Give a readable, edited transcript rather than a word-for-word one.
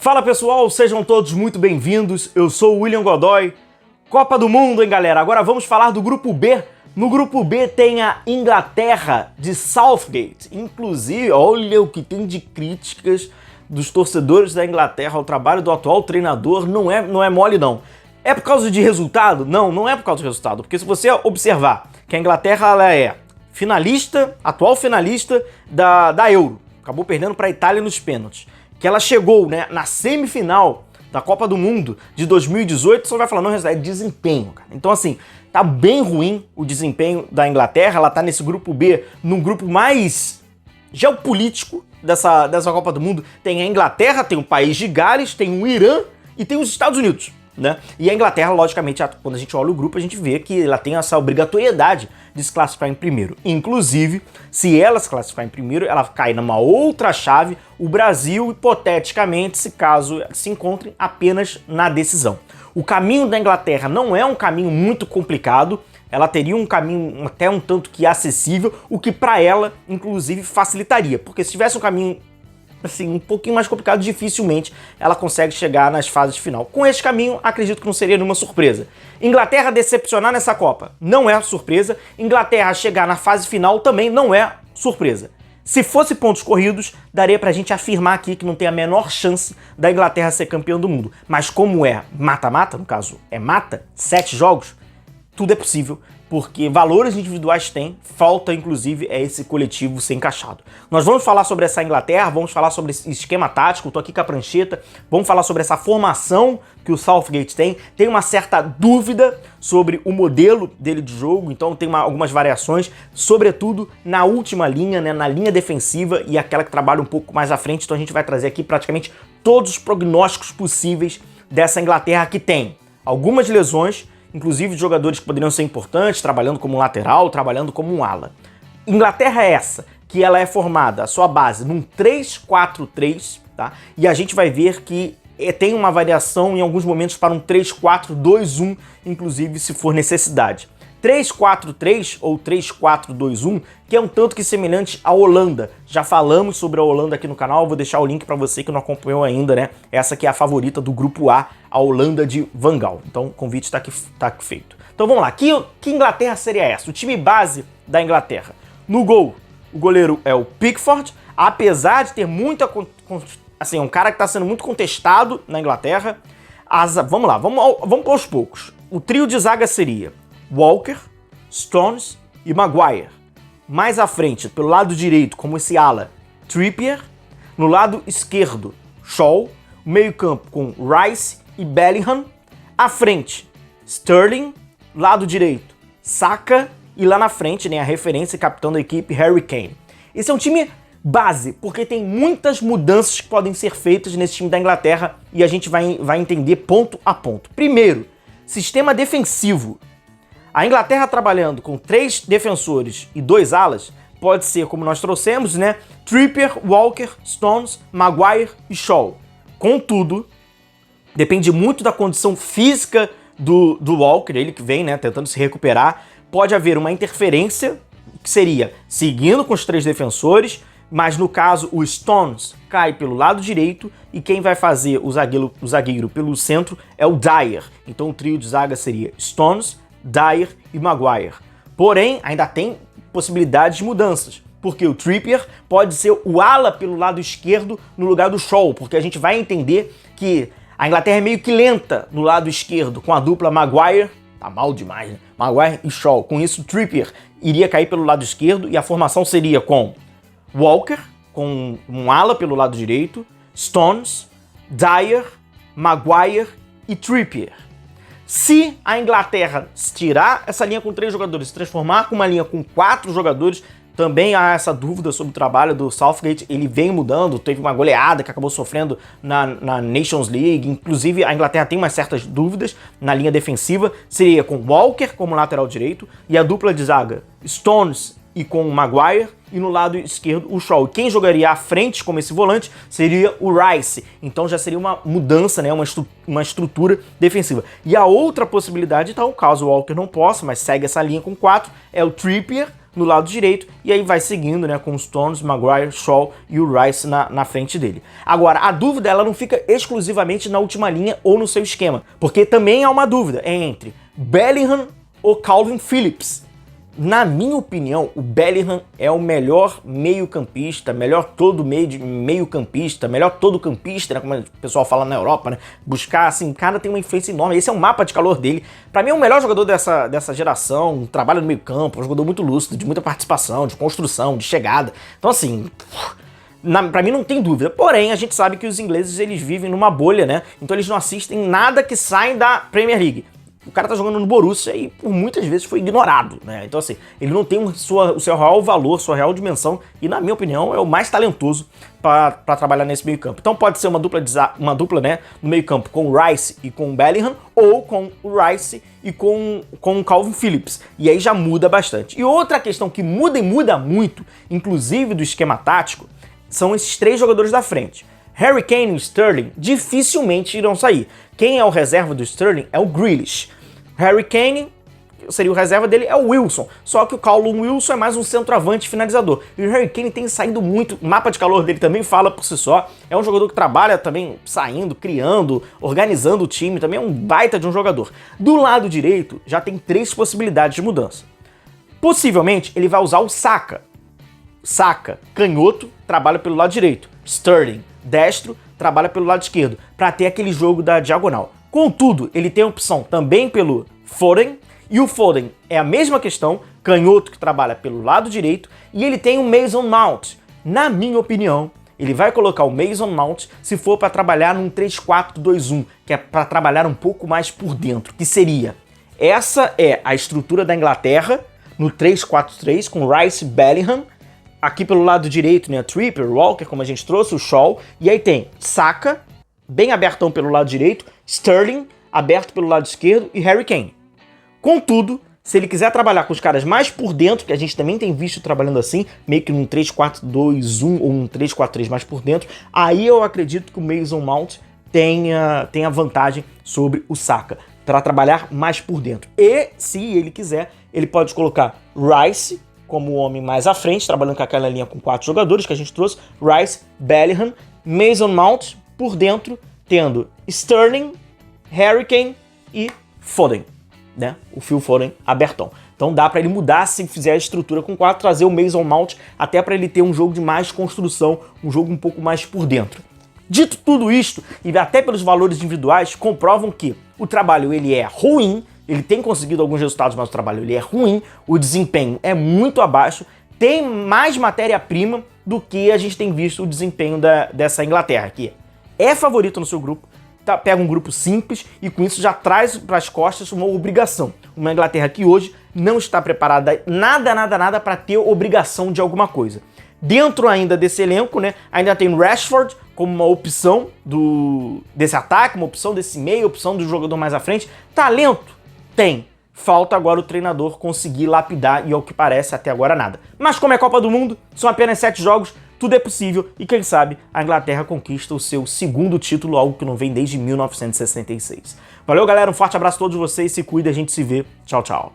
Fala pessoal, sejam todos muito bem-vindos, eu sou o William Godoy. Copa do Mundo, hein galera? Agora vamos falar do Grupo B. No Grupo B tem a Inglaterra de Southgate. Inclusive, olha o que tem de críticas dos torcedores da Inglaterra ao trabalho do atual treinador, não é mole não. É por causa de resultado? Não, não é por causa de resultado, porque se você observar que a Inglaterra ela é finalista, atual finalista da Euro, acabou perdendo para a Itália nos pênaltis, que ela chegou, né, na semifinal da Copa do Mundo de 2018, você vai falar, não, é desempenho, cara. Então assim, tá bem ruim o desempenho da Inglaterra, ela tá nesse grupo B, num grupo mais geopolítico dessa Copa do Mundo. Tem a Inglaterra, tem o país de Gales, tem o Irã e tem os Estados Unidos, né? E a Inglaterra, logicamente, quando a gente olha o grupo, a gente vê que ela tem essa obrigatoriedade de se classificar em primeiro. Inclusive, se ela se classificar em primeiro, ela cai numa outra chave, o Brasil, hipoteticamente, se caso se encontrem apenas na decisão. O caminho da Inglaterra não é um caminho muito complicado, ela teria um caminho até um tanto que acessível, o que para ela, inclusive, facilitaria, porque se tivesse um caminho assim, um pouquinho mais complicado, dificilmente ela consegue chegar nas fases de final. Com este caminho, acredito que não seria nenhuma surpresa. Inglaterra decepcionar nessa Copa não é surpresa. Inglaterra chegar na fase final também não é surpresa. Se fosse pontos corridos, daria pra gente afirmar aqui que não tem a menor chance da Inglaterra ser campeã do mundo. Mas como é mata-mata, no caso é mata, 7 jogos, tudo é possível, porque valores individuais tem, falta inclusive é esse coletivo ser encaixado. Nós vamos falar sobre essa Inglaterra, vamos falar sobre esse esquema tático, tô aqui com a prancheta, vamos falar sobre essa formação que o Southgate tem uma certa dúvida sobre o modelo dele de jogo, então tem algumas variações, sobretudo na última linha, né, na linha defensiva e aquela que trabalha um pouco mais à frente, então a gente vai trazer aqui praticamente todos os prognósticos possíveis dessa Inglaterra que tem algumas lesões, inclusive de jogadores que poderiam ser importantes, trabalhando como lateral, trabalhando como um ala. Inglaterra é essa, que ela é formada, a sua base, num 3-4-3, tá? E a gente vai ver que tem uma variação em alguns momentos para um 3-4-2-1, inclusive se for necessidade. 3-4-3 ou 3-4-2-1, que é um tanto que semelhante à Holanda. Já falamos sobre a Holanda aqui no canal, vou deixar o link para você que não acompanhou ainda, né? Essa que é a favorita do grupo A, a Holanda de Van Gaal. Então o convite tá aqui feito. Então vamos lá, que Inglaterra seria essa? O time base da Inglaterra. No gol, o goleiro é o Pickford, apesar de ter muita... assim, um cara que está sendo muito contestado na Inglaterra. Vamos lá, vamos aos poucos. O trio de zaga seria Walker, Stones e Maguire. Mais à frente, pelo lado direito, como esse ala, Trippier. No lado esquerdo, Shaw. Meio campo com Rice e Bellingham. À frente, Sterling. Lado direito, Saka. E lá na frente, né, a referência e capitão da equipe, Harry Kane. Esse é um time base, porque tem muitas mudanças que podem ser feitas nesse time da Inglaterra e a gente vai entender ponto a ponto. Primeiro, sistema defensivo. A Inglaterra trabalhando com 3 defensores e 2 alas, pode ser como nós trouxemos, né? Trippier, Walker, Stones, Maguire e Shaw. Contudo, depende muito da condição física do Walker, ele que vem, né, tentando se recuperar. Pode haver uma interferência, que seria seguindo com os 3 defensores, mas no caso o Stones cai pelo lado direito e quem vai fazer o zagueiro pelo centro é o Dyer. Então o trio de zaga seria Stones, Dyer e Maguire. Porém, ainda tem possibilidades de mudanças, porque o Trippier pode ser o ala pelo lado esquerdo no lugar do Shaw, porque a gente vai entender que a Inglaterra é meio que lenta no lado esquerdo, com a dupla Maguire, tá mal demais, né? Maguire e Shaw. Com isso, o Trippier iria cair pelo lado esquerdo e a formação seria com Walker, com um ala pelo lado direito, Stones, Dyer, Maguire e Trippier. Se a Inglaterra tirar essa linha com 3 jogadores, se transformar com uma linha com 4 jogadores, também há essa dúvida sobre o trabalho do Southgate. Ele vem mudando, teve uma goleada que acabou sofrendo na Nations League. Inclusive, a Inglaterra tem umas certas dúvidas na linha defensiva. Seria com Walker como lateral direito e a dupla de zaga Stones e com o Maguire, e no lado esquerdo o Shaw. Quem jogaria à frente como esse volante seria o Rice. Então já seria uma mudança, né, uma estrutura defensiva. E a outra possibilidade, então, caso o Walker não possa, mas segue essa linha com 4, é o Trippier, no lado direito, e aí vai seguindo, né, com Stones, Maguire, Shaw e o Rice na frente dele. Agora, a dúvida ela não fica exclusivamente na última linha ou no seu esquema, porque também há uma dúvida entre Bellingham ou Calvin Phillips. Na minha opinião, o Bellingham é o melhor meio-campista, melhor meio-campista, melhor todo-campista, né, como o pessoal fala na Europa, né? Buscar, assim, cara, tem uma influência enorme. Esse é o mapa de calor dele. Pra mim é o melhor jogador dessa geração, trabalha no meio-campo, um jogador muito lúcido, de muita participação, de construção, de chegada. Então, assim, pra mim não tem dúvida. Porém, a gente sabe que os ingleses, eles vivem numa bolha, né? Então eles não assistem nada que sai da Premier League. O cara tá jogando no Borussia e por muitas vezes foi ignorado, né? Então assim, ele não tem o seu real valor, sua real dimensão e na minha opinião é o mais talentoso para trabalhar nesse meio campo. Então pode ser uma dupla, né, no meio campo com o Rice e com o Bellingham ou com o Rice e com o Calvin Phillips. E aí já muda bastante. E outra questão que muda e muda muito, inclusive do esquema tático, são esses três jogadores da frente. Harry Kane e Sterling dificilmente irão sair. Quem é o reserva do Sterling é o Grealish. Harry Kane, seria o reserva dele, é o Wilson. Só que o Callum Wilson é mais um centroavante finalizador. E o Harry Kane tem saído muito, o mapa de calor dele também fala por si só. É um jogador que trabalha também saindo, criando, organizando o time, também é um baita de um jogador. Do lado direito, já tem três possibilidades de mudança. Possivelmente, ele vai usar o Saka. Saka, canhoto, trabalha pelo lado direito. Sterling, destro, trabalha pelo lado esquerdo, para ter aquele jogo da diagonal. Contudo, ele tem a opção também pelo Foden, e o Foden é a mesma questão, canhoto que trabalha pelo lado direito, e ele tem o Mason Mount. Na minha opinião, ele vai colocar o Mason Mount se for para trabalhar num 3-4-2-1, que é para trabalhar um pouco mais por dentro, que seria, essa é a estrutura da Inglaterra, no 3-4-3, com Rice e Bellingham. Aqui pelo lado direito, né, Trippier, Walker, como a gente trouxe, o Shaw. E aí tem Saka, bem abertão pelo lado direito, Sterling, aberto pelo lado esquerdo e Harry Kane. Contudo, se ele quiser trabalhar com os caras mais por dentro, que a gente também tem visto trabalhando assim, meio que num 3-4-2-1 ou um 3-4-3 mais por dentro, aí eu acredito que o Mason Mount tenha vantagem sobre o Saka, para trabalhar mais por dentro. E, se ele quiser, ele pode colocar Rice como o homem mais à frente, trabalhando com aquela linha com 4 jogadores que a gente trouxe, Rice, Bellingham, Mason Mount, por dentro, tendo Sterling, Harry Kane e Foden, né? O Phil Foden abertão. Então dá para ele mudar se fizer a estrutura com 4, trazer o Mason Mount, até para ele ter um jogo de mais construção, um jogo um pouco mais por dentro. Dito tudo isto, e até pelos valores individuais, comprovam que o trabalho ele é ruim, ele tem conseguido alguns resultados, mas o trabalho ele é ruim, o desempenho é muito abaixo, tem mais matéria-prima do que a gente tem visto o desempenho dessa Inglaterra, que é favorito no seu grupo, tá, pega um grupo simples e com isso já traz para as costas uma obrigação. Uma Inglaterra que hoje não está preparada nada para ter obrigação de alguma coisa. Dentro ainda desse elenco, né, ainda tem Rashford como uma opção desse ataque, uma opção desse meio, opção do jogador mais à frente. Talento? Tem. Falta agora o treinador conseguir lapidar e ao que parece até agora nada. Mas como é Copa do Mundo, são apenas 7 jogos, tudo é possível e quem sabe a Inglaterra conquista o seu segundo título, algo que não vem desde 1966. Valeu galera, um forte abraço a todos vocês, se cuida, a gente se vê. Tchau, tchau.